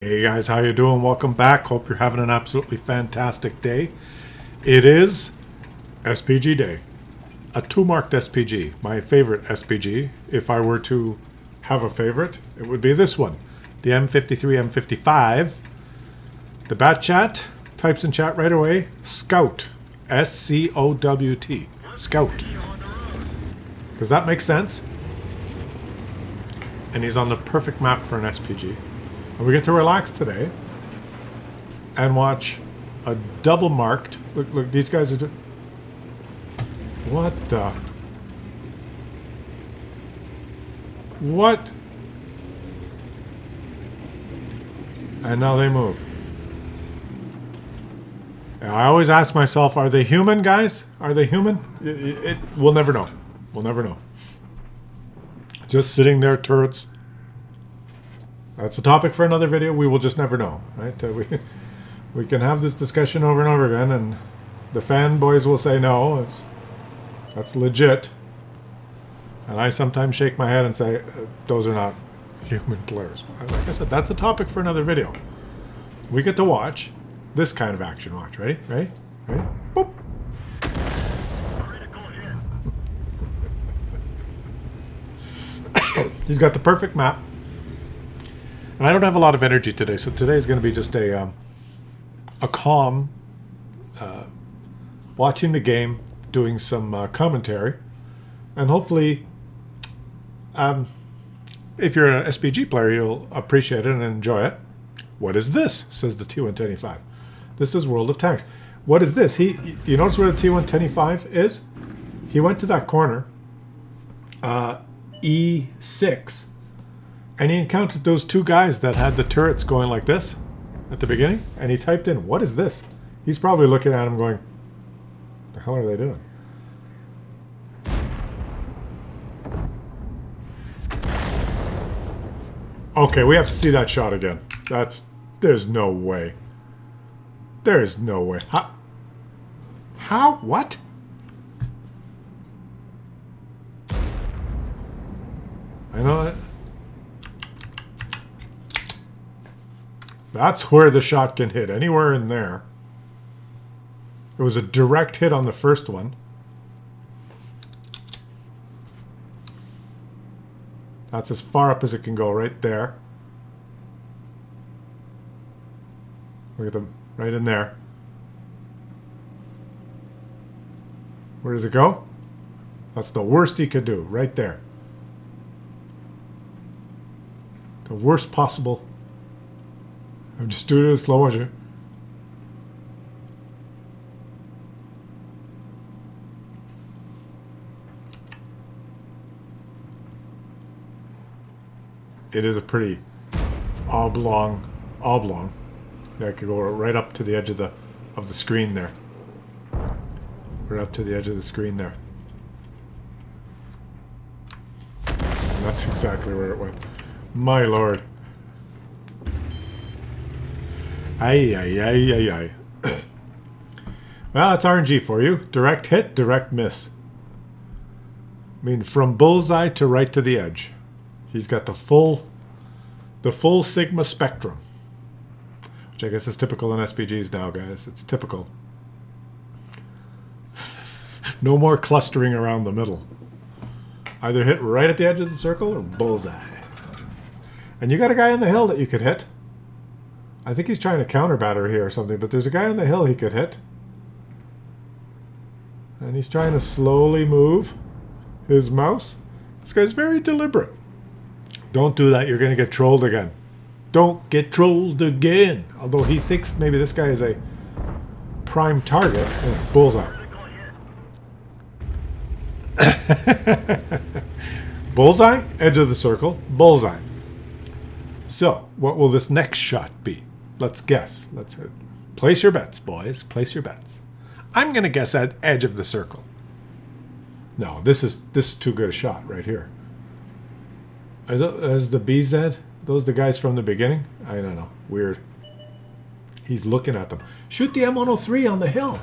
Hey guys, how you doing? Welcome back. Hope you're having an absolutely fantastic day. It is SPG day. A 2-marked SPG. My favorite SPG. If I were to have a favorite, it would be this one. The M53 M55. The bat chat types in chat right away. Scout. S-C-O-W-T. Scout. Does that make sense? And he's on the perfect map for an SPG. And we get to relax today and watch a double marked. Look, these guys are doing. What the? What? And now they move. And I always ask myself, are they human, guys? Are they human? We'll never know. We'll never know. Just sitting there, turrets. That's a topic for another video. We will just never know, right? We can have this discussion over and over again, and the fanboys will say no, that's legit. And I sometimes shake my head and say those are not human players. Like I said, that's a topic for another video. We get to watch this kind of action. Watch, ready? Ready? Ready? Boop. He's got the perfect map. And I don't have a lot of energy today, so today is going to be just a calm, watching the game, doing some commentary, and hopefully, if you're an SPG player, you'll appreciate it and enjoy it. What is this? Says the T125. This is World of Tanks. What is this? You notice where the T125 is? He went to that corner, E6. And he encountered those two guys that had the turrets going like this at the beginning. And he typed in, what is this? He's probably looking at him going, what the hell are they doing? Okay, we have to see that shot again. There's no way. There's no way. How? What? I know it. That's where the shot can hit, anywhere in there. It was a direct hit on the first one. That's as far up as it can go, right there. Look at them, right in there. Where does it go? That's the worst he could do, right there. The worst possible. I'm just doing it in slow motion. It is a pretty oblong. I could go right up to the edge of the screen there. Right up to the edge of the screen there. And that's exactly where it went. My lord. Ay. Well, that's RNG for you. Direct hit, direct miss. I mean, from bullseye to right to the edge. He's got the full Sigma spectrum. Which I guess is typical in SPGs now, guys. It's typical. No more clustering around the middle. Either hit right at the edge of the circle or bullseye. And you got a guy on the hill that you could hit. I think he's trying to counter batter here or something, but there's a guy on the hill he could hit. And he's trying to slowly move his mouse. This guy's very deliberate. Don't do that, you're going to get trolled again. Don't get trolled again. Although he thinks maybe this guy is a prime target. Oh, bullseye. Bullseye, edge of the circle, bullseye. So, what will this next shot be? Let's guess. Let's place your bets, boys. Place your bets. I'm going to guess at edge of the circle. No, this is too good a shot right here. Is the BZ? Those the guys from the beginning? I don't know. Weird. He's looking at them. Shoot the M103 on the hill.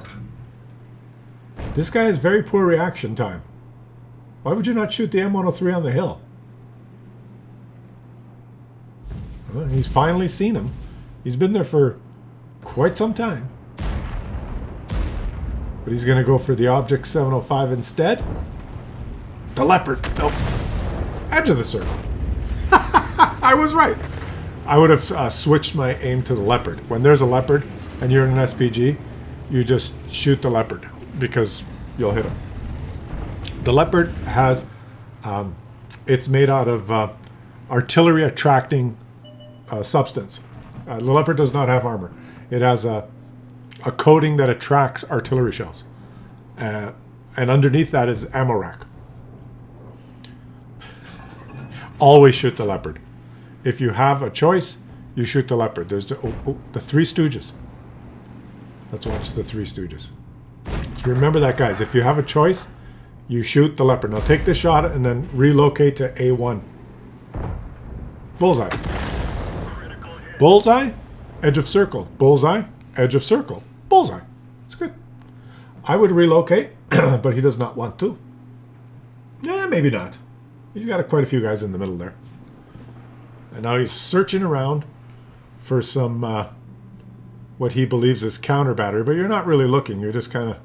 This guy has very poor reaction time. Why would you not shoot the M103 on the hill? Well, he's finally seen him. He's been there for quite some time. But he's going to go for the Object 705 instead. The Leopard. Nope. Edge of the circle. I was right. I would have switched my aim to the Leopard. When there's a Leopard and you're in an SPG, you just shoot the Leopard because you'll hit him. The Leopard has... it's made out of artillery attracting substance. The Leopard does not have armor. It has a coating that attracts artillery shells. And underneath that is ammo rack. Always shoot the Leopard. If you have a choice, you shoot the Leopard. There's the Three Stooges. Let's watch the Three Stooges. So remember that, guys. If you have a choice, you shoot the Leopard. Now take this shot and then relocate to A1. Bullseye. Bullseye, edge of circle. Bullseye, edge of circle. Bullseye. It's good. I would relocate, but he does not want to. Yeah, maybe not. He's got quite a few guys in the middle there. And now he's searching around for some, what he believes is counter battery, but you're not really looking. You're just kind of...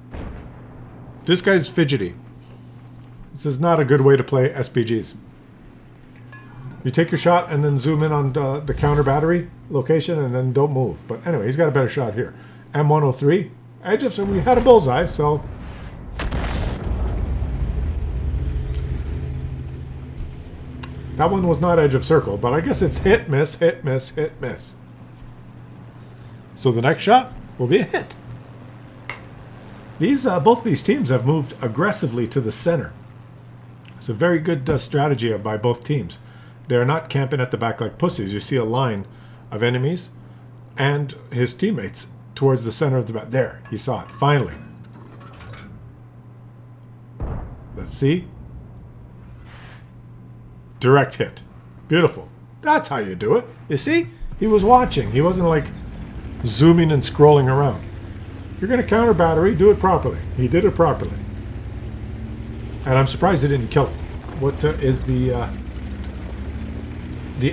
This guy's fidgety. This is not a good way to play SPGs. You take your shot and then zoom in on the counter battery location and then don't move. But anyway, he's got a better shot here. M103. Edge of... So we had a bullseye, so... That one was not edge of circle, but I guess it's hit, miss, hit, miss, hit, miss. So the next shot will be a hit. These both these teams have moved aggressively to the center. It's a very good strategy by both teams. They're not camping at the back like pussies. You see a line of enemies and his teammates towards the center of the back. There, he saw it, finally. Let's see. Direct hit. Beautiful. That's how you do it. You see? He was watching. He wasn't like zooming and scrolling around. If you're going to counter battery, do it properly. He did it properly. And I'm surprised he didn't kill him. What is the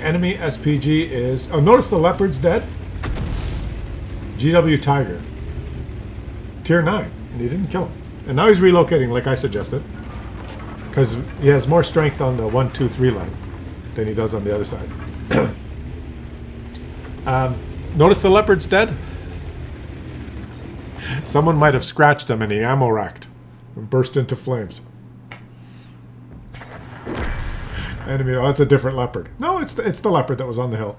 enemy SPG is... Oh, notice the Leopard's dead. GW Tiger. Tier 9. And he didn't kill him. And now he's relocating like I suggested. Because he has more strength on the 1, 2, 3 line than he does on the other side. Notice the Leopard's dead? Someone might have scratched him and he ammo racked and burst into flames. Enemy, oh, it's a different Leopard. No, it's the Leopard that was on the hill.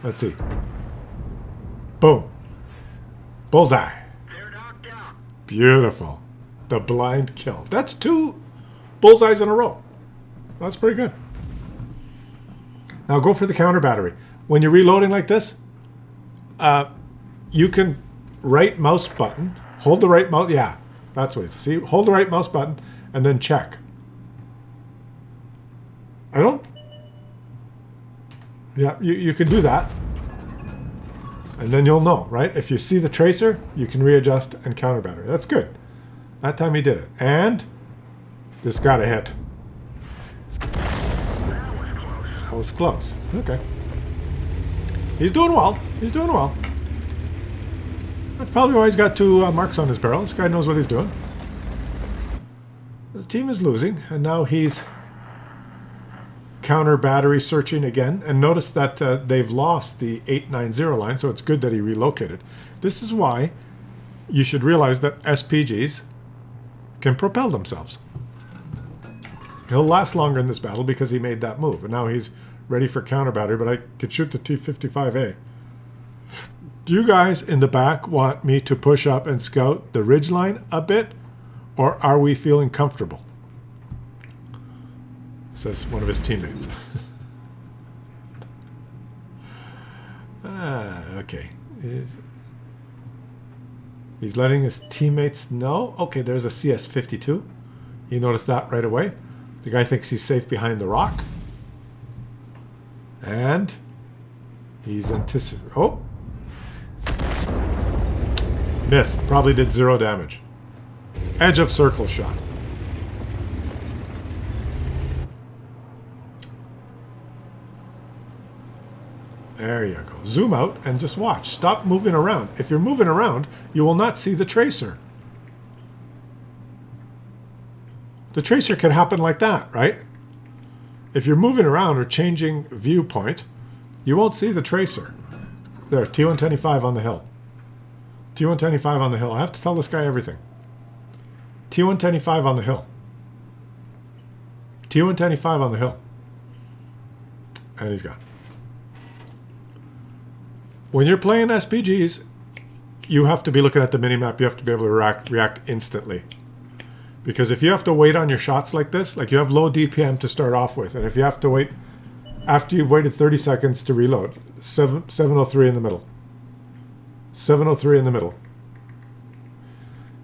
Let's see. Boom. Bullseye. Beautiful. The blind kill. That's 2 bullseyes in a row. That's pretty good. Now go for the counter battery. When you're reloading like this, you can right mouse button, hold the right mouse, yeah, that's what it is. See, hold the right mouse button and then check. Yeah, you can do that. And then you'll know, right? If you see the tracer, you can readjust and counter battery. That's good. That time he did it. And this got a hit. That was close. Okay. He's doing well. He's doing well. That's probably why he's got 2 marks on his barrel. This guy knows what he's doing. The team is losing, and now he's counter battery searching again. And notice that they've lost the 890 line, so it's good that he relocated. This is why you should realize that SPGs can propel themselves. He'll last longer in this battle because he made that move. And now he's ready for counter battery, but I could shoot the T-55A. Do you guys in the back want me to push up and scout the ridgeline a bit? Or are we feeling comfortable? Says one of his teammates. Okay. He's letting his teammates know. Okay, there's a CS-52. He noticed that right away. The guy thinks he's safe behind the rock. And he's anticipating. Oh! Missed. Probably did 0 damage. Edge of circle shot. There you go. Zoom out and just watch. Stop moving around. If you're moving around, you will not see the tracer. The tracer can happen like that, right? If you're moving around or changing viewpoint, you won't see the tracer. There, T125 on the hill. T125 on the hill. I have to tell this guy everything. T125 on the hill. T125 on the hill. And he's gone. When you're playing SPGs, you have to be looking at the minimap. You have to be able to react instantly. Because if you have to wait on your shots like this, like you have low DPM to start off with, and if you have to wait after you've waited 30 seconds to reload, 703 in the middle. 703 in the middle.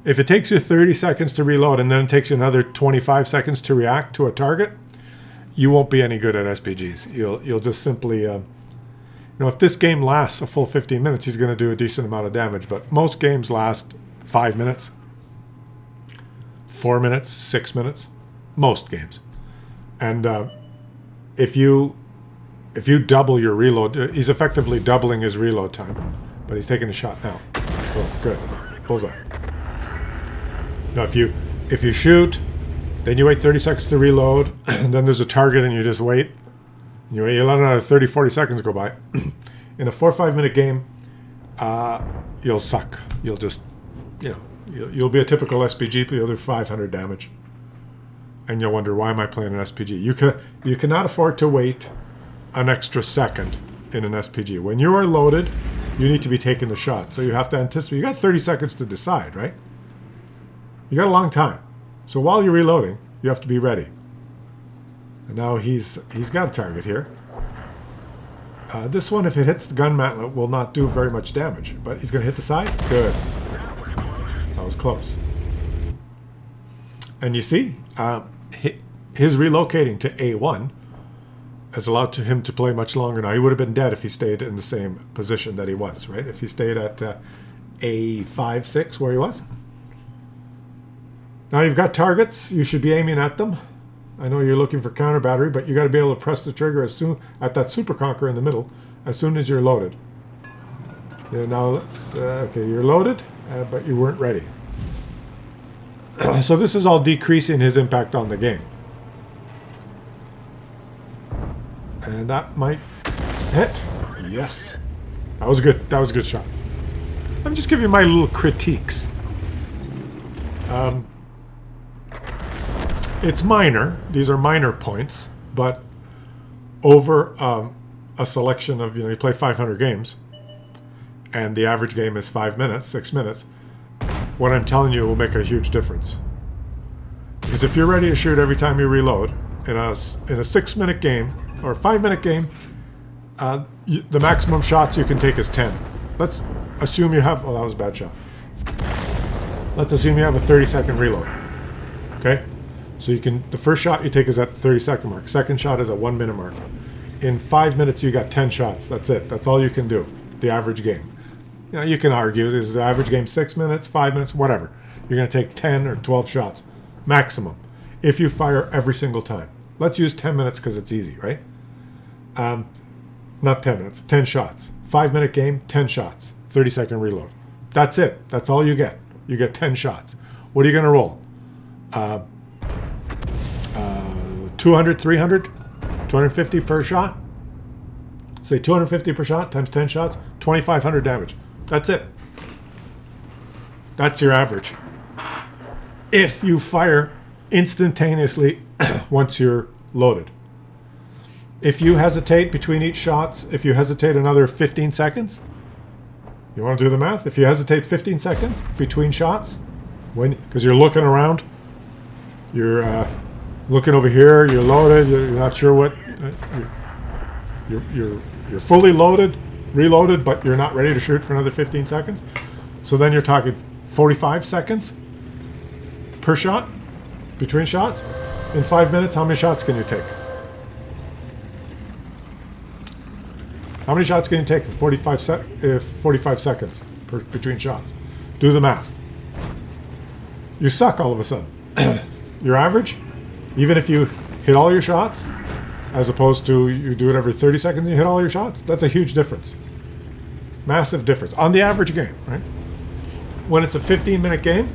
If it takes you 30 seconds to reload and then it takes you another 25 seconds to react to a target, you won't be any good at SPGs. You'll just simply, you know, if this game lasts a full 15 minutes, he's going to do a decent amount of damage. But most games last 5 minutes, 4 minutes, 6 minutes, most games. And if you double your reload, he's effectively doubling his reload time, but he's taking a shot now. Oh, good, bullseye. Now, if you shoot, then you wait 30 seconds to reload, and then there's a target, and you just wait. You let another 30, 40 seconds go by. In a 4 or 5 minute game, you'll suck. You'll just, you know, you'll be a typical SPG, but you'll do 500 damage, and you'll wonder, why am I playing an SPG? You cannot afford to wait an extra second in an SPG. When you are loaded, you need to be taking the shot. So you have to anticipate. You got 30 seconds to decide, right? You got a long time. So while you're reloading, you have to be ready. And now he's got a target here. This one, if it hits the gun mantlet, will not do very much damage. But he's going to hit the side. Good. That was close. And you see, his relocating to A1 has allowed him to play much longer now. He would have been dead if he stayed in the same position that he was, right? If he stayed at A5, 6, where he was. Now you've got targets. You should be aiming at them. I know you're looking for counter battery, but you got to be able to press the trigger as soon at that super conquer in the middle as soon as you're loaded. Yeah, now let's. Okay, you're loaded, but you weren't ready. So this is all decreasing his impact on the game. And that might hit. Yes. That was good. That was a good shot. I'm just giving you my little critiques. It's minor. These are minor points. But over a selection of, you play 500 games. And the average game is 5 minutes, 6 minutes. What I'm telling you will make a huge difference. Because if you're ready to shoot every time you reload, in a 6 minute game, or a 5 minute game, the maximum shots you can take is 10. Let's assume you have, oh, that was a bad shot. Let's assume you have a 30-second reload. Okay? So you can, the first shot you take is at the 30-second mark. Second shot is at 1 minute mark. In 5 minutes, you got 10 shots. That's it. That's all you can do. The average game. You can argue, is the average game 6 minutes, 5 minutes, whatever. You're going to take 10 or 12 shots. Maximum. If you fire every single time. Let's use 10 minutes because it's easy, right? Not 10 minutes, 10 shots. 5 minute game, 10 shots. 30-second reload. That's it. That's all you get. You get 10 shots. What are you going to roll? 200, 300, 250 per shot? Say 250 per shot times 10 shots, 2,500 damage. That's it. That's your average. If you fire instantaneously once you're loaded. If you hesitate between each shots, if you hesitate another 15 seconds, you want to do the math? If you hesitate 15 seconds between shots, because you're looking around, you're looking over here, you're loaded, you're not sure what, you're fully loaded, reloaded, but you're not ready to shoot for another 15 seconds. So then you're talking 45 seconds per shot, between shots. In 5 minutes, how many shots can you take? How many shots can you take in 45 seconds between shots? Do the math. You suck all of a sudden. Your average, even if you hit all your shots, as opposed to you do it every 30 seconds and you hit all your shots. That's a huge difference. Massive difference on the average game, right? When it's a 15-minute game,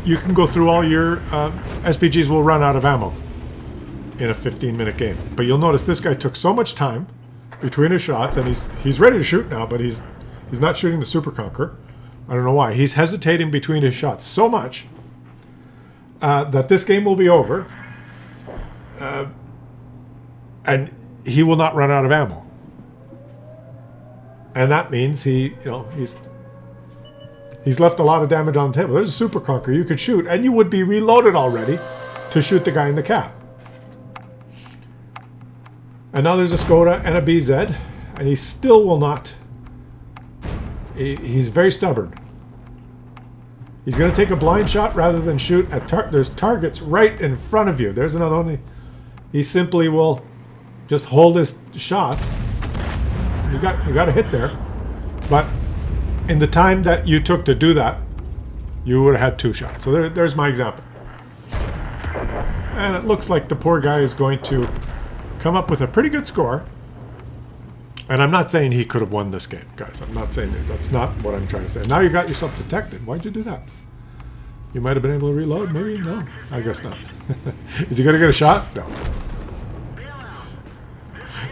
you can go through all your SPGs will run out of ammo in a 15-minute game. But you'll notice this guy took so much time between his shots, and he's ready to shoot now, but he's not shooting the Super Conqueror. I don't know why. He's hesitating between his shots so much that this game will be over, and he will not run out of ammo. And that means he's left a lot of damage on the table. There's a Super Conqueror you could shoot, and you would be reloaded already to shoot the guy in the cap. And now there's a Skoda and a BZ, and he still will not. He's very stubborn. He's going to take a blind shot rather than shoot at there's targets right in front of you. There's another one. He simply will just hold his shots. You got a hit there, but in the time that you took to do that, you would have had 2 shots. So there's my example. And it looks like the poor guy is going to come up with a pretty good score. And I'm not saying he could have won this game, guys. I'm not saying that. That's not what I'm trying to say. Now you got yourself detected. Why'd you do that? You might have been able to reload. Maybe? No. I guess not. Is he going to get a shot? No.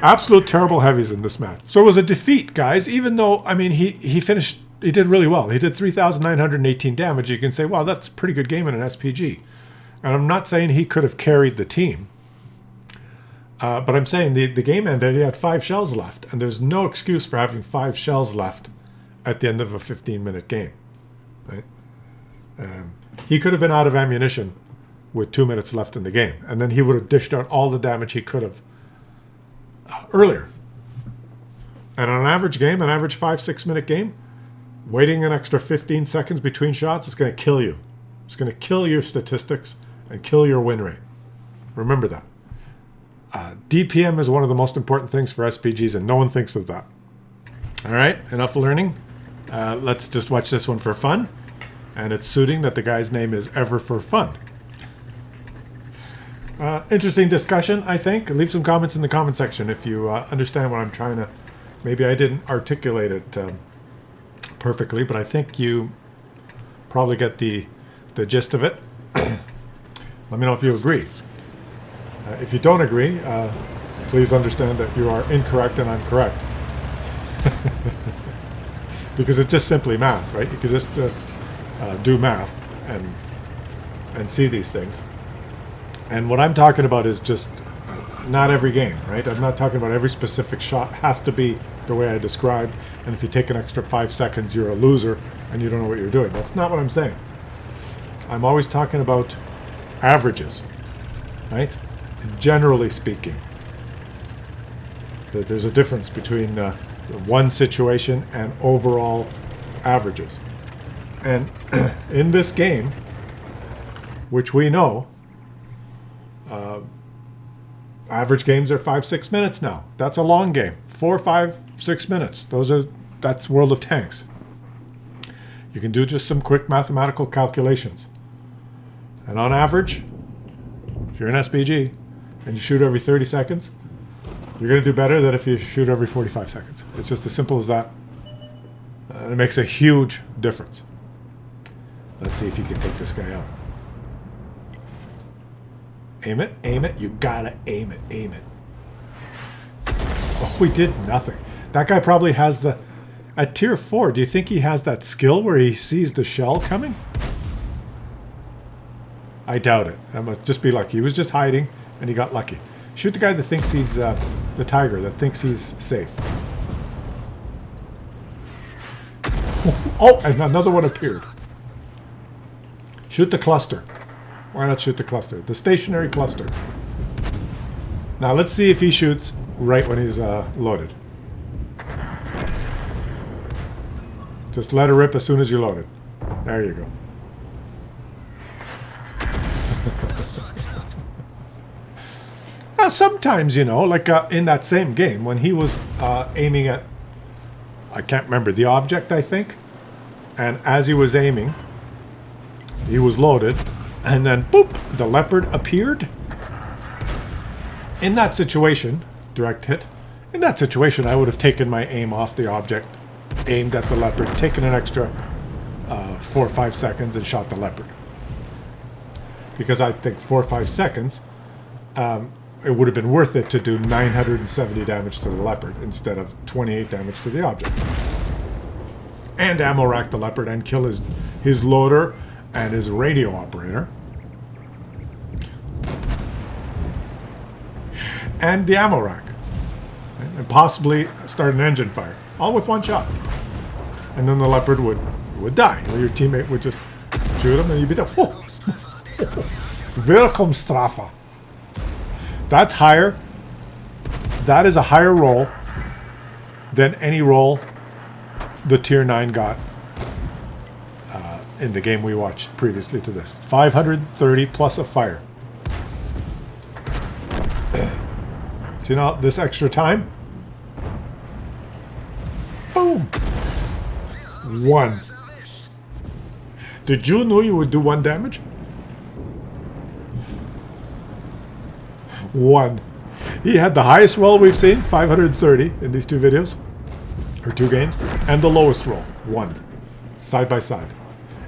Absolute terrible heavies in this match. So it was a defeat, guys. Even though, I mean, he finished, he did really well. He did 3,918 damage. You can say, wow, that's a pretty good game in an SPG. And I'm not saying he could have carried the team. But I'm saying the game ended, he had 5 shells left. And there's no excuse for having 5 shells left at the end of a 15-minute game. Right? He could have been out of ammunition with 2 minutes left in the game. And then he would have dished out all the damage he could have earlier. And on an average game, an average 5-6 minute game, waiting an extra 15 seconds between shots is going to kill you. It's going to kill your statistics and kill your win rate. Remember that. DPM is one of the most important things for SPGs, and no one thinks of that. All right, enough learning. Let's just watch this one for fun. And it's suiting that the guy's name is Ever for Fun. Interesting discussion, I think. Leave some comments in the comment section if you understand what I'm trying to... Maybe I didn't articulate it perfectly, but I think you probably get the gist of it. Let me know if you agree. If you don't agree, please understand that you are incorrect and I'm correct. Because it's just simply math, right? You could just do math and see these things. And what I'm talking about is just not every game, right? I'm not talking about every specific shot has to be the way I described. And if you take an extra 5 seconds, you're a loser and you don't know what you're doing. That's not what I'm saying. I'm always talking about averages, right? Generally speaking, there's a difference between one situation and overall averages. And in this game, which we know, average games are 5-6 minutes now. That's a long game. 4, 5, 6 minutes. That's World of Tanks. You can do just some quick mathematical calculations. And on average, if you're an SPG and you shoot every 30 seconds, you're going to do better than if you shoot every 45 seconds. It's just as simple as that. It makes a huge difference. Let's see if you can take this guy out. Aim it, aim it. You gotta aim it, aim it. Oh, we did nothing. That guy probably has the... At tier 4, do you think he has that skill where he sees the shell coming? I doubt it. That must just be lucky. He was just hiding, and he got lucky. Shoot the guy that thinks he's the tiger, that thinks he's safe. Oh, and another one appeared. Shoot the cluster. Why not shoot the cluster? The stationary cluster. Now let's see if he shoots right when he's loaded. Just let her rip as soon as you're loaded. There you go. Now sometimes, you know, like in that same game, when he was aiming at, I can't remember, the object, I think. And as he was aiming, he was loaded. And then, boop, the leopard appeared. In that situation, direct hit, in that situation, I would have taken my aim off the object, aimed at the leopard, taken an extra 4 or 5 seconds and shot the leopard. Because I think 4 or 5 seconds, it would have been worth it to do 970 damage to the leopard instead of 28 damage to the object. And ammo rack the leopard and kill his loader and his radio operator. And the ammo rack. Right? And possibly start an engine fire. All with one shot. And then the leopard would die. Or your teammate would just shoot him and you'd be done. Oh. Willkommensstrafe. That's higher. That is a higher roll than any roll the tier 9 got in the game we watched previously to this. 530 plus a fire. So now this extra time. Boom. 1. Did you know you would do 1 damage? 1. He had the highest roll we've seen, 530 in these 2 videos. Or 2 games. And the lowest roll, 1. Side by side.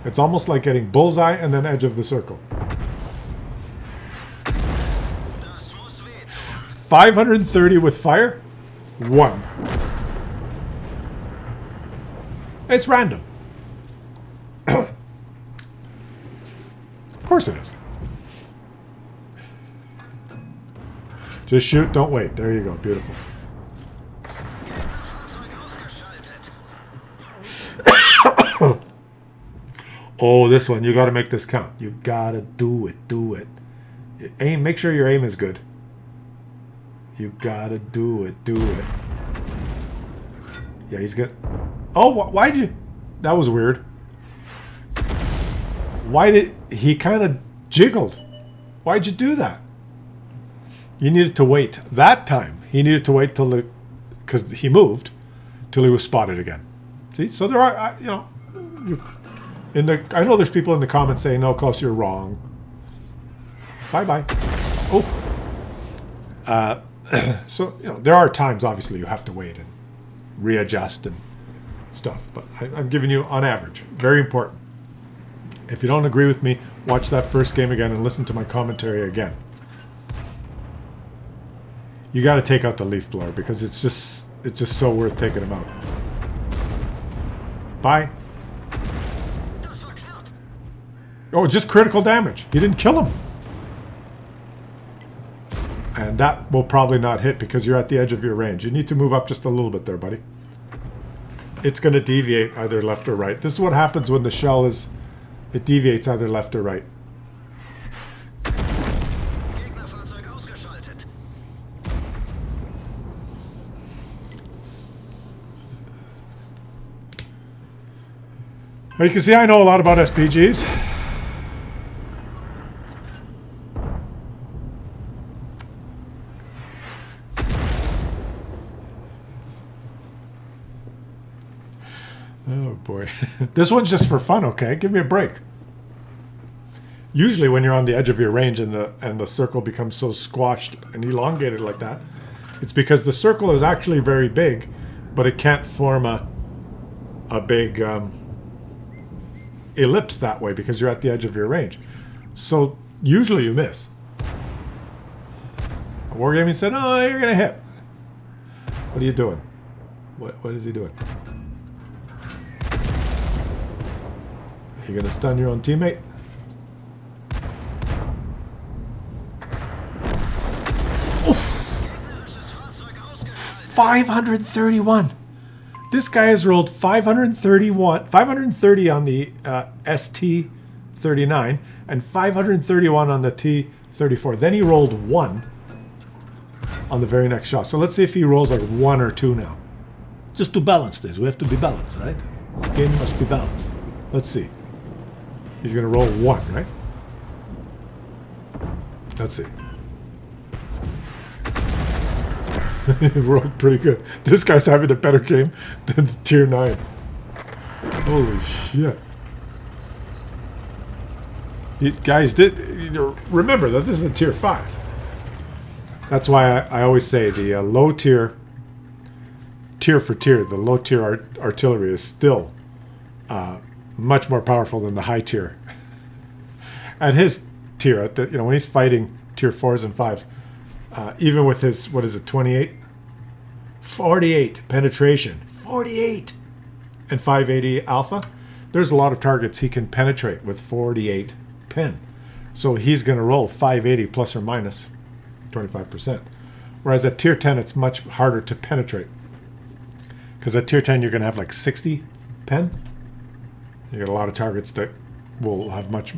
It's almost like getting bullseye and then edge of the circle. 530 with fire, 1. It's random. Of course it is. Just shoot, don't wait. There you go. Beautiful. Oh, this one. You got to make this count. You got to do it. Do it. Aim. Make sure your aim is good. You got to do it. Do it. Yeah, he's good. Oh, why'd you... That was weird. Why did... He kind of jiggled. Why'd you do that? You needed to wait. That time, he needed to wait till the... Because he moved till he was spotted again. See? So there are, you know... I know there's people in the comments saying, no, Klaus, you're wrong. Bye-bye. Oh. So, you know, there are times, obviously, you have to wait and readjust and stuff. But I'm giving you on average. Very important. If you don't agree with me, watch that first game again and listen to my commentary again. You got to take out the leaf blower because it's just so worth taking him out. Bye. Oh, just critical damage. You didn't kill him. And that will probably not hit because you're at the edge of your range. You need to move up just a little bit there, buddy. It's going to deviate either left or right. This is what happens when the shell is... It deviates either left or right. Well, you can see I know a lot about SPGs. Oh boy. This one's just for fun, okay? Give me a break. Usually when you're on the edge of your range and the circle becomes so squashed and elongated like that, it's because the circle is actually very big, but it can't form a big ellipse that way because you're at the edge of your range. So usually you miss. Wargaming said, oh, you're going to hit. What are you doing? What is he doing? You're going to stun your own teammate? Oof. 531. This guy has rolled 530 on the ST-39 and 531 on the T-34. Then he rolled 1 on the very next shot. So let's see if he rolls like 1 or 2 now. Just to balance this. We have to be balanced, right? The game must be balanced. Let's see. He's going to roll 1, right? Let's see. He rolled pretty good. This guy's having a better game than the tier 9. Holy shit. Guys, remember that this is a tier 5. That's why I always say the low tier for tier, the low tier artillery is still much more powerful than the high tier. At his tier, when he's fighting tier 4s and 5s, even with his, 28? 48 penetration. 48! And 580 alpha. There's a lot of targets he can penetrate with 48 pen. So he's going to roll 580 plus or minus 25%. Whereas at tier 10, it's much harder to penetrate. Because at tier 10, you're going to have like 60 pen. You get a lot of targets that will have much.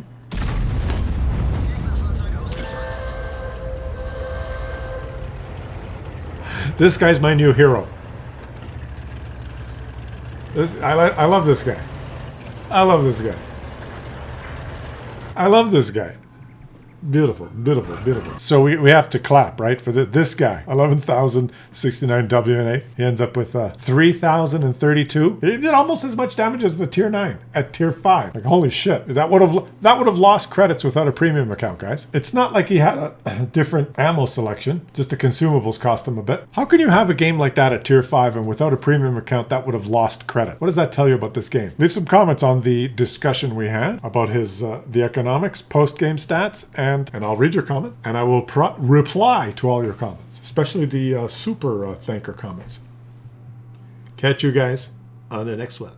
This guy's my new hero. I love this guy. I love this guy. I love this guy. Beautiful, beautiful, beautiful. So we have to clap, right, for this guy. 11,069 WNA. He ends up with 3,032. He did almost as much damage as the tier 9 at tier 5. Like, holy shit. That would have lost credits without a premium account, guys. It's not like he had a different ammo selection. Just the consumables cost him a bit. How can you have a game like that at tier 5 and without a premium account that would have lost credit? What does that tell you about this game? Leave some comments on the discussion we had about his the economics, post-game stats, and I'll read your comment, and I will reply to all your comments, especially the super thanker comments. Catch you guys on the next one.